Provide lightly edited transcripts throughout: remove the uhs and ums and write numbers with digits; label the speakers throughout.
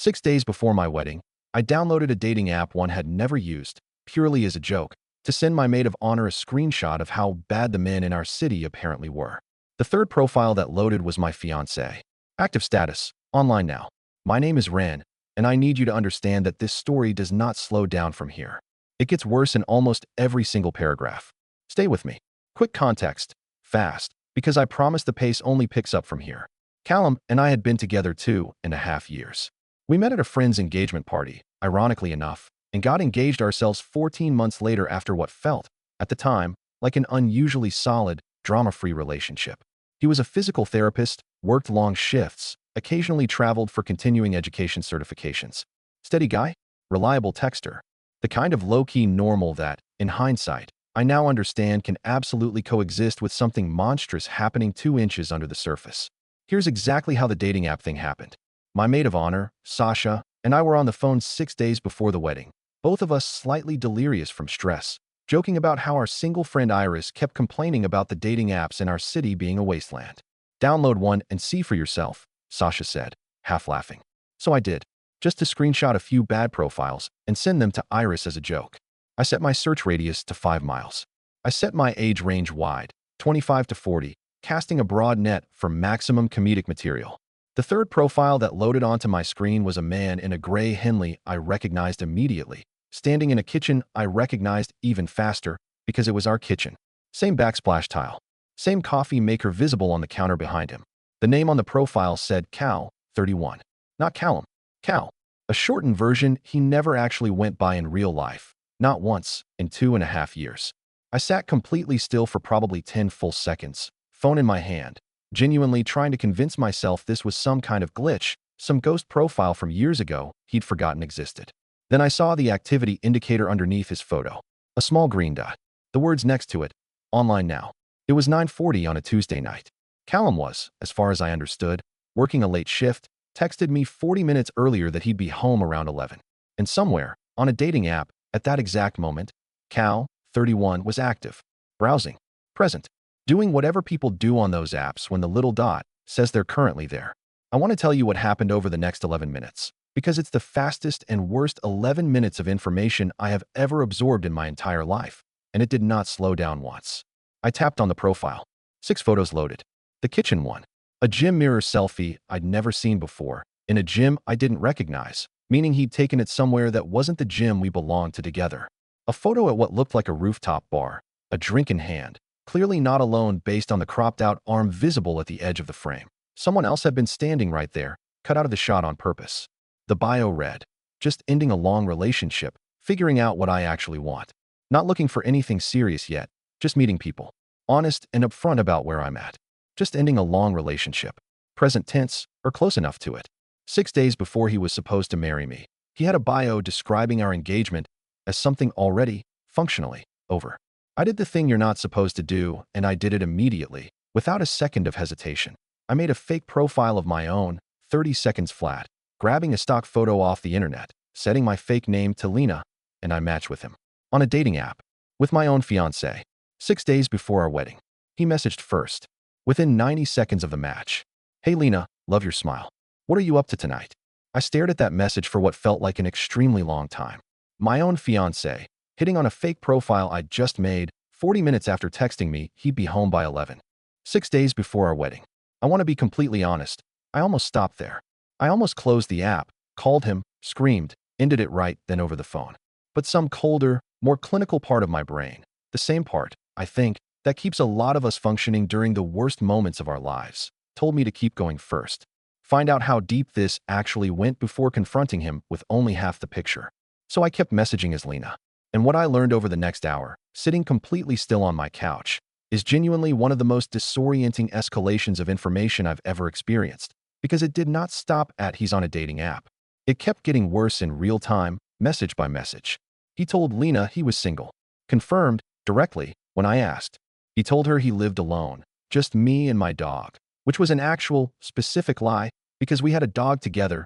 Speaker 1: 6 days before my wedding, I downloaded a dating app one had never used, purely as a joke, to send my maid of honor a screenshot of how bad the men in our city apparently were. The third profile that loaded was my fiancé. Active status, online now. My name is Ren, and I need you to understand that this story does not slow down from here. It gets worse in almost every single paragraph. Stay with me. Quick context. Fast, because I promise the pace only picks up from here. Callum and I had been together 2.5 years. We met at a friend's engagement party, ironically enough, and got engaged ourselves 14 months later after what felt, at the time, like an unusually solid, drama-free relationship. He was a physical therapist, worked long shifts, occasionally traveled for continuing education certifications. Steady guy, reliable texter, the kind of low-key normal that, in hindsight, I now understand can absolutely coexist with something monstrous happening 2 inches under the surface. Here's exactly how the dating app thing happened. My maid of honor, Sasha, and I were on the phone 6 days before the wedding, both of us slightly delirious from stress, joking about how our single friend Iris kept complaining about the dating apps in our city being a wasteland. Download one and see for yourself, Sasha said, half laughing. So I did, just to screenshot a few bad profiles and send them to Iris as a joke. I set my search radius to 5 miles. I set my age range wide, 25 to 40, casting a broad net for maximum comedic material. The third profile that loaded onto my screen was a man in a gray Henley I recognized immediately, standing in a kitchen I recognized even faster because it was our kitchen. Same backsplash tile. Same coffee maker visible on the counter behind him. The name on the profile said Cal, 31. Not Callum. Cal. A shortened version he never actually went by in real life. Not once, in 2.5 years. I sat completely still for probably 10 full seconds, phone in my hand, genuinely trying to convince myself this was some kind of glitch, some ghost profile from years ago he'd forgotten existed. Then I saw the activity indicator underneath his photo. A small green dot. The words next to it, online now. It was 9:40 on a Tuesday night. Callum was, as far as I understood, working a late shift, texted me 40 minutes earlier that he'd be home around 11. And somewhere, on a dating app, at that exact moment, Cal, 31, was active, browsing, present, doing whatever people do on those apps when the little dot says they're currently there. I want to tell you what happened over the next 11 minutes, because it's the fastest and worst 11 minutes of information I have ever absorbed in my entire life, and it did not slow down once. I tapped on the profile. 6 photos loaded. The kitchen one. A gym mirror selfie I'd never seen before, in a gym I didn't recognize, meaning he'd taken it somewhere that wasn't the gym we belonged to together. A photo at what looked like a rooftop bar, a drink in hand, clearly not alone based on the cropped-out arm visible at the edge of the frame. Someone else had been standing right there, cut out of the shot on purpose. The bio read, just ending a long relationship, figuring out what I actually want. Not looking for anything serious yet, just meeting people. Honest and upfront about where I'm at. Just ending a long relationship. Present tense, or close enough to it. 6 days before he was supposed to marry me, he had a bio describing our engagement as something already, functionally, over. I did the thing you're not supposed to do, and I did it immediately, without a second of hesitation. I made a fake profile of my own, 30 seconds flat, grabbing a stock photo off the internet, setting my fake name to Lena, and I matched with him. On a dating app. With my own fiancé. 6 days before our wedding. He messaged first. Within 90 seconds of the match. Hey Lena, love your smile. What are you up to tonight? I stared at that message for what felt like an extremely long time. My own fiancé, hitting on a fake profile I'd just made, 40 minutes after texting me he'd be home by 11. 6 days before our wedding. I want to be completely honest. I almost stopped there. I almost closed the app, called him, screamed, ended it right then over the phone. But some colder, more clinical part of my brain, the same part, I think, that keeps a lot of us functioning during the worst moments of our lives, told me to keep going first. Find out how deep this actually went before confronting him with only half the picture. So I kept messaging as Lena. And what I learned over the next hour, sitting completely still on my couch, is genuinely one of the most disorienting escalations of information I've ever experienced, because it did not stop at he's on a dating app. It kept getting worse in real time, message by message. He told Lena he was single. Confirmed, directly, when I asked. He told her he lived alone, just me and my dog, which was an actual, specific lie, because we had a dog together,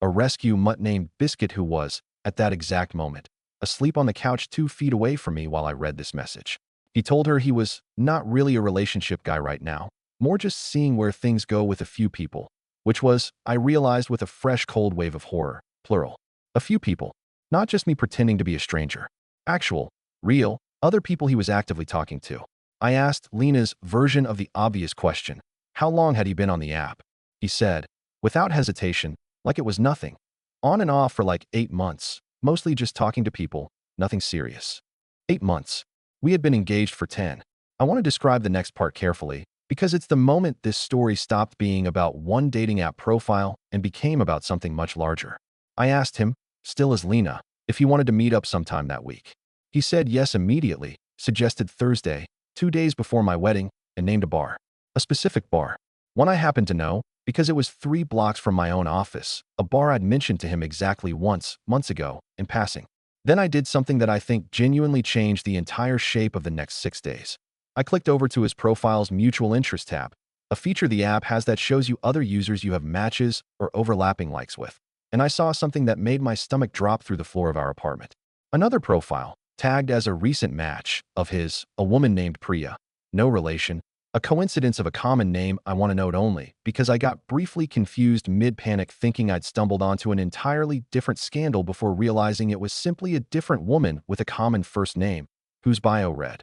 Speaker 1: a rescue mutt named Biscuit who was, at that exact moment, asleep on the couch 2 feet away from me while I read this message. He told her he was not really a relationship guy right now, more just seeing where things go with a few people, which was, I realized with a fresh cold wave of horror, plural. A few people. Not just me pretending to be a stranger. Actual, real, other people he was actively talking to. I asked Lena's version of the obvious question. How long had he been on the app? He said, without hesitation, like it was nothing. On and off for like 8 months, mostly just talking to people, nothing serious. 8 months. We had been engaged for 10. I want to describe the next part carefully, because it's the moment this story stopped being about one dating app profile and became about something much larger. I asked him, still as Lena, if he wanted to meet up sometime that week. He said yes immediately, suggested Thursday, 2 days before my wedding, and named a bar. A specific bar. One I happened to know, because it was 3 blocks from my own office, a bar I'd mentioned to him exactly once, months ago, in passing. Then I did something that I think genuinely changed the entire shape of the next 6 days. I clicked over to his profile's mutual interest tab, a feature the app has that shows you other users you have matches or overlapping likes with. And I saw something that made my stomach drop through the floor of our apartment. Another profile, tagged as a recent match, of his, a woman named Priya. No relation. A coincidence of a common name I want to note only, because I got briefly confused mid-panic thinking I'd stumbled onto an entirely different scandal before realizing it was simply a different woman with a common first name, whose bio read,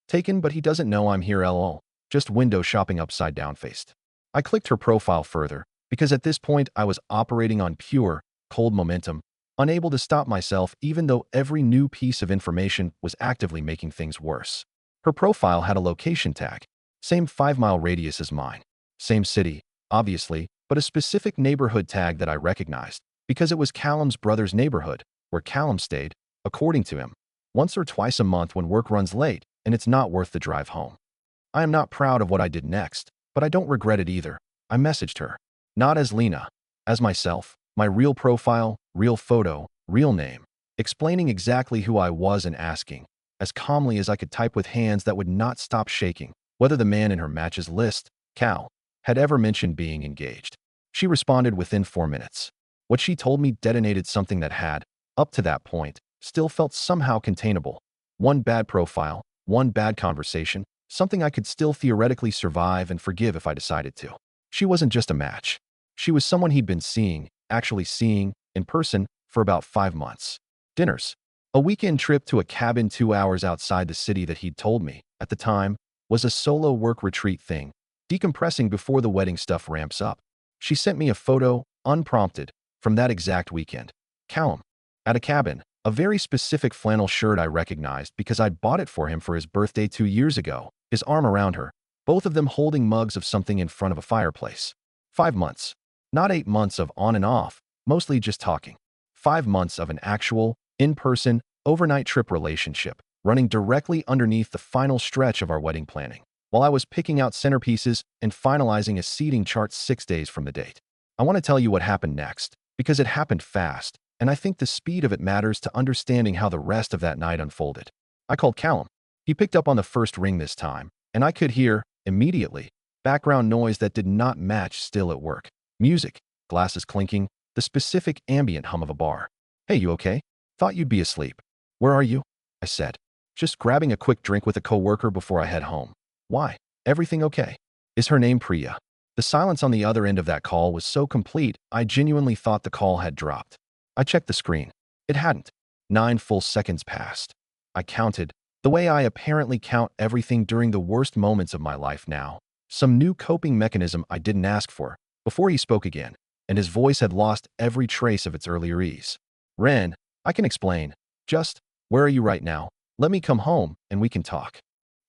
Speaker 1: taken but he doesn't know I'm here lol, just window shopping upside down faced. I clicked her profile further, because at this point I was operating on pure, cold momentum, unable to stop myself even though every new piece of information was actively making things worse. Her profile had a location tag. Same 5-mile radius as mine. Same city, obviously, but a specific neighborhood tag that I recognized, because it was Callum's brother's neighborhood, where Callum stayed, according to him, once or twice a month when work runs late, and it's not worth the drive home. I am not proud of what I did next, but I don't regret it either. I messaged her. Not as Lena, as myself, my real profile, real photo, real name, explaining exactly who I was and asking, as calmly as I could type with hands that would not stop shaking, whether the man in her matches list, Cal, had ever mentioned being engaged. She responded within 4 minutes. What she told me detonated something that had, up to that point, still felt somehow containable. One bad profile, one bad conversation, something I could still theoretically survive and forgive if I decided to. She wasn't just a match. She was someone he'd been seeing, actually seeing, in person, for about 5 months. Dinners. A weekend trip to a cabin 2 hours outside the city that he'd told me, at the time, was a solo work retreat thing, decompressing before the wedding stuff ramps up. She sent me a photo, unprompted, from that exact weekend. Callum. At a cabin, a very specific flannel shirt I recognized because I'd bought it for him for his birthday 2 years ago, his arm around her, both of them holding mugs of something in front of a fireplace. 5 months. Not 8 months of on and off, mostly just talking. 5 months of an actual, in-person, overnight trip relationship, running directly underneath the final stretch of our wedding planning, while I was picking out centerpieces and finalizing a seating chart 6 days from the date. I want to tell you what happened next, because it happened fast, and I think the speed of it matters to understanding how the rest of that night unfolded. I called Callum. He picked up on the first ring this time, and I could hear, immediately, background noise that did not match still at work. Music, glasses clinking, the specific ambient hum of a bar. Hey, you okay? Thought you'd be asleep. Where are you? I said. Just grabbing a quick drink with a coworker before I head home. Why? Everything okay? Is her name Priya? The silence on the other end of that call was so complete, I genuinely thought the call had dropped. I checked the screen. It hadn't. 9 full seconds passed. I counted, the way I apparently count everything during the worst moments of my life now. Some new coping mechanism I didn't ask for, before he spoke again, and his voice had lost every trace of its earlier ease. Ren, I can explain. Just, where are you right now? Let me come home, and we can talk.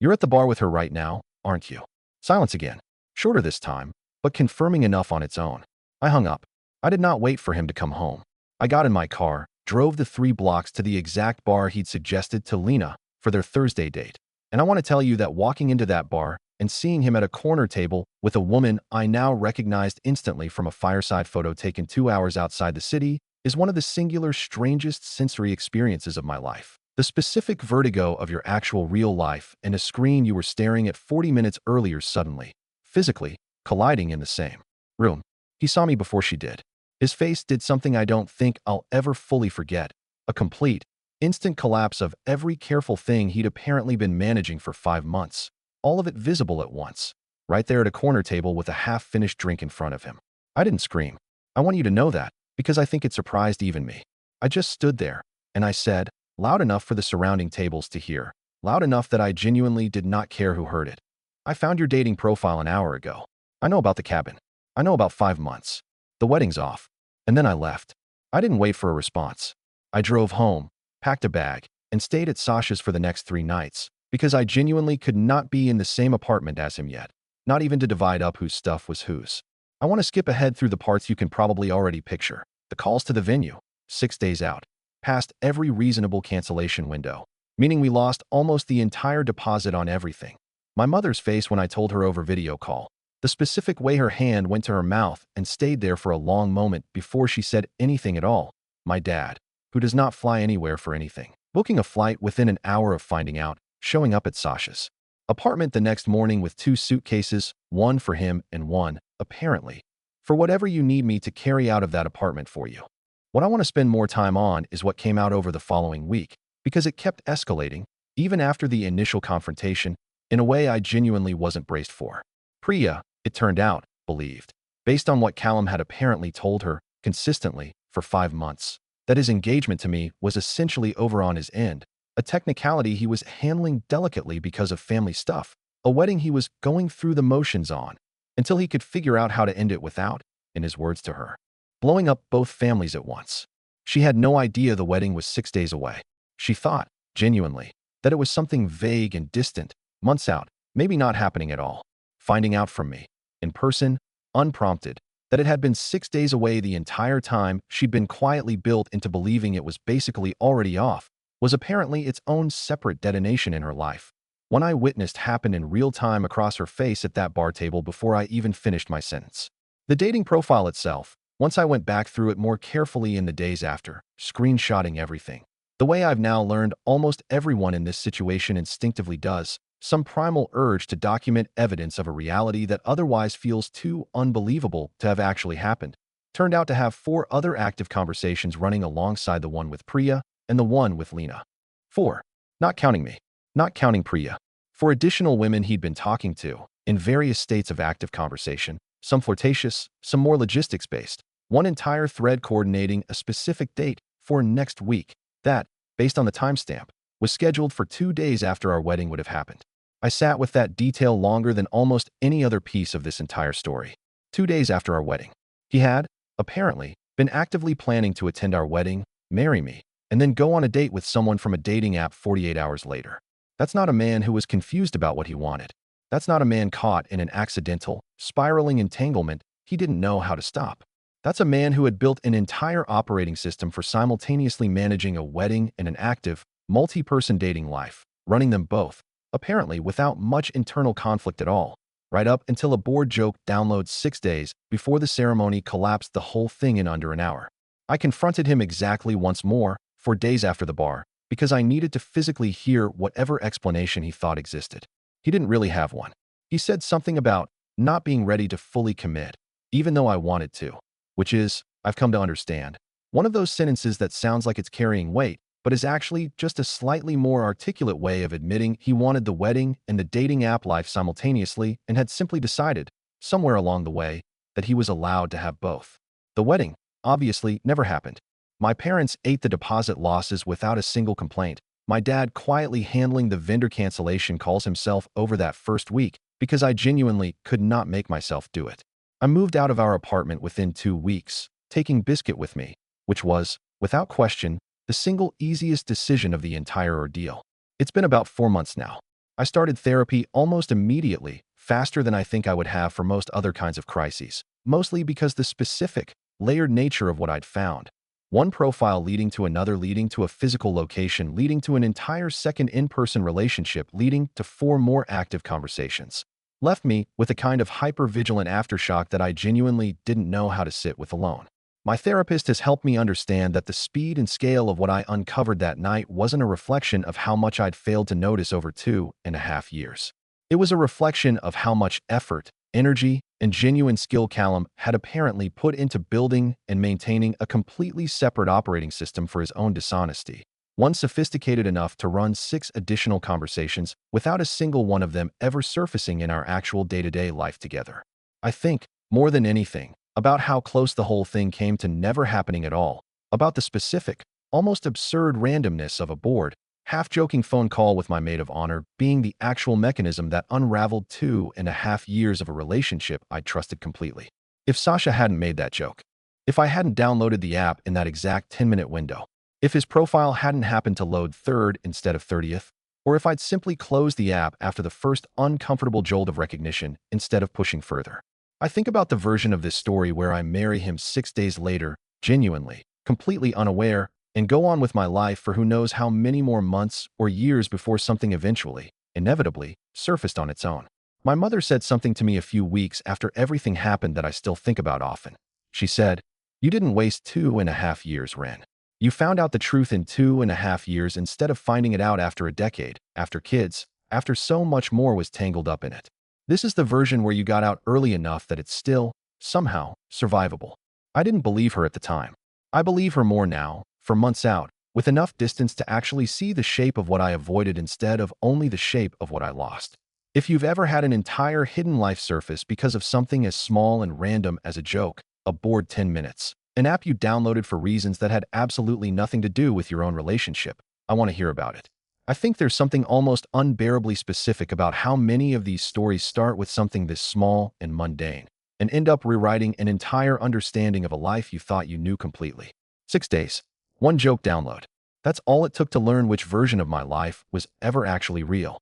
Speaker 1: You're at the bar with her right now, aren't you? Silence again. Shorter this time, but confirming enough on its own. I hung up. I did not wait for him to come home. I got in my car, drove the 3 blocks to the exact bar he'd suggested to Lena for their Thursday date. And I want to tell you that walking into that bar and seeing him at a corner table with a woman I now recognized instantly from a fireside photo taken 2 hours outside the city is one of the singular strangest sensory experiences of my life. The specific vertigo of your actual real life and a screen you were staring at 40 minutes earlier suddenly, physically, colliding in the same room. He saw me before she did. His face did something I don't think I'll ever fully forget. A complete, instant collapse of every careful thing he'd apparently been managing for 5 months. All of it visible at once, right there at a corner table with a half-finished drink in front of him. I didn't scream. I want you to know that, because I think it surprised even me. I just stood there, and I said, loud enough for the surrounding tables to hear, loud enough that I genuinely did not care who heard it. I found your dating profile an hour ago. I know about the cabin. I know about 5 months. The wedding's off. And then I left. I didn't wait for a response. I drove home, packed a bag, and stayed at Sasha's for the next 3 nights, because I genuinely could not be in the same apartment as him yet, not even to divide up whose stuff was whose. I want to skip ahead through the parts you can probably already picture. The calls to the venue, 6 days out, past every reasonable cancellation window, meaning we lost almost the entire deposit on everything. My mother's face when I told her over video call, the specific way her hand went to her mouth and stayed there for a long moment before she said anything at all. My dad, who does not fly anywhere for anything, booking a flight within an hour of finding out, showing up at Sasha's apartment the next morning with 2 suitcases, one for him and one, apparently, for whatever you need me to carry out of that apartment for you. What I want to spend more time on is what came out over the following week, because it kept escalating, even after the initial confrontation, in a way I genuinely wasn't braced for. Priya, it turned out, believed, based on what Callum had apparently told her consistently for 5 months, that his engagement to me was essentially over on his end, a technicality he was handling delicately because of family stuff, a wedding he was going through the motions on, until he could figure out how to end it without, in his words to her, blowing up both families at once. She had no idea the wedding was 6 days away. She thought, genuinely, that it was something vague and distant, months out, maybe not happening at all. Finding out from me, in person, unprompted, that it had been 6 days away the entire time she'd been quietly built into believing it was basically already off, was apparently its own separate detonation in her life. One I witnessed happen in real time across her face at that bar table before I even finished my sentence. The dating profile itself, once I went back through it more carefully in the days after, screenshotting everything, the way I've now learned almost everyone in this situation instinctively does, some primal urge to document evidence of a reality that otherwise feels too unbelievable to have actually happened, turned out to have 4 other active conversations running alongside the one with Priya and the one with Lena. 4. Not counting me. Not counting Priya. 4 additional women he'd been talking to, in various states of active conversation, some flirtatious, some more logistics-based, one entire thread coordinating a specific date for next week that, based on the timestamp, was scheduled for 2 days after our wedding would have happened. I sat with that detail longer than almost any other piece of this entire story. 2 days after our wedding. He had, apparently, been actively planning to attend our wedding, marry me, and then go on a date with someone from a dating app 48 hours later. That's not a man who was confused about what he wanted. That's not a man caught in an accidental, spiraling entanglement he didn't know how to stop. That's a man who had built an entire operating system for simultaneously managing a wedding and an active, multi-person dating life, running them both, apparently without much internal conflict at all, right up until a bored joke downloads 6 days before the ceremony collapsed the whole thing in under an hour. I confronted him exactly once more, 4 days after the bar, because I needed to physically hear whatever explanation he thought existed. He didn't really have one. He said something about not being ready to fully commit, even though I wanted to, which is, I've come to understand, one of those sentences that sounds like it's carrying weight, but is actually just a slightly more articulate way of admitting he wanted the wedding and the dating app life simultaneously and had simply decided, somewhere along the way, that he was allowed to have both. The wedding, obviously, never happened. My parents ate the deposit losses without a single complaint. My dad quietly handling the vendor cancellation calls himself over that first week because I genuinely could not make myself do it. I moved out of our apartment within 2 weeks, taking Biscuit with me, which was, without question, the single easiest decision of the entire ordeal. It's been about 4 months now. I started therapy almost immediately, faster than I think I would have for most other kinds of crises, mostly because the specific, layered nature of what I'd found. One profile leading to another, leading to a physical location, leading to an entire second in-person relationship, leading to 4 more active conversations, left me with a kind of hyper-vigilant aftershock that I genuinely didn't know how to sit with alone. My therapist has helped me understand that the speed and scale of what I uncovered that night wasn't a reflection of how much I'd failed to notice over 2.5 years. It was a reflection of how much effort, energy, and genuine skill Callum had apparently put into building and maintaining a completely separate operating system for his own dishonesty, one sophisticated enough to run 6 additional conversations without a single one of them ever surfacing in our actual day-to-day life together. I think, more than anything, about how close the whole thing came to never happening at all, about the specific, almost absurd randomness of a bored, half-joking phone call with my maid of honor being the actual mechanism that unraveled 2.5 years of a relationship I trusted completely. If Sasha hadn't made that joke, if I hadn't downloaded the app in that exact 10-minute window, if his profile hadn't happened to load 3rd instead of 30th, or if I'd simply closed the app after the first uncomfortable jolt of recognition instead of pushing further. I think about the version of this story where I marry him 6 days later, genuinely, completely unaware, and go on with my life for who knows how many more months or years before something eventually, inevitably, surfaced on its own. My mother said something to me a few weeks after everything happened that I still think about often. She said, "You didn't waste 2.5 years, Ren. You found out the truth in 2.5 years instead of finding it out after a decade, after kids, after so much more was tangled up in it. This is the version where you got out early enough that it's still, somehow, survivable." I didn't believe her at the time. I believe her more now, for months out, with enough distance to actually see the shape of what I avoided instead of only the shape of what I lost. If you've ever had an entire hidden life surface because of something as small and random as a joke, a bored 10 minutes, an app you downloaded for reasons that had absolutely nothing to do with your own relationship, I want to hear about it. I think there's something almost unbearably specific about how many of these stories start with something this small and mundane, and end up rewriting an entire understanding of a life you thought you knew completely. 6 days. One joke download. That's all it took to learn which version of my life was ever actually real.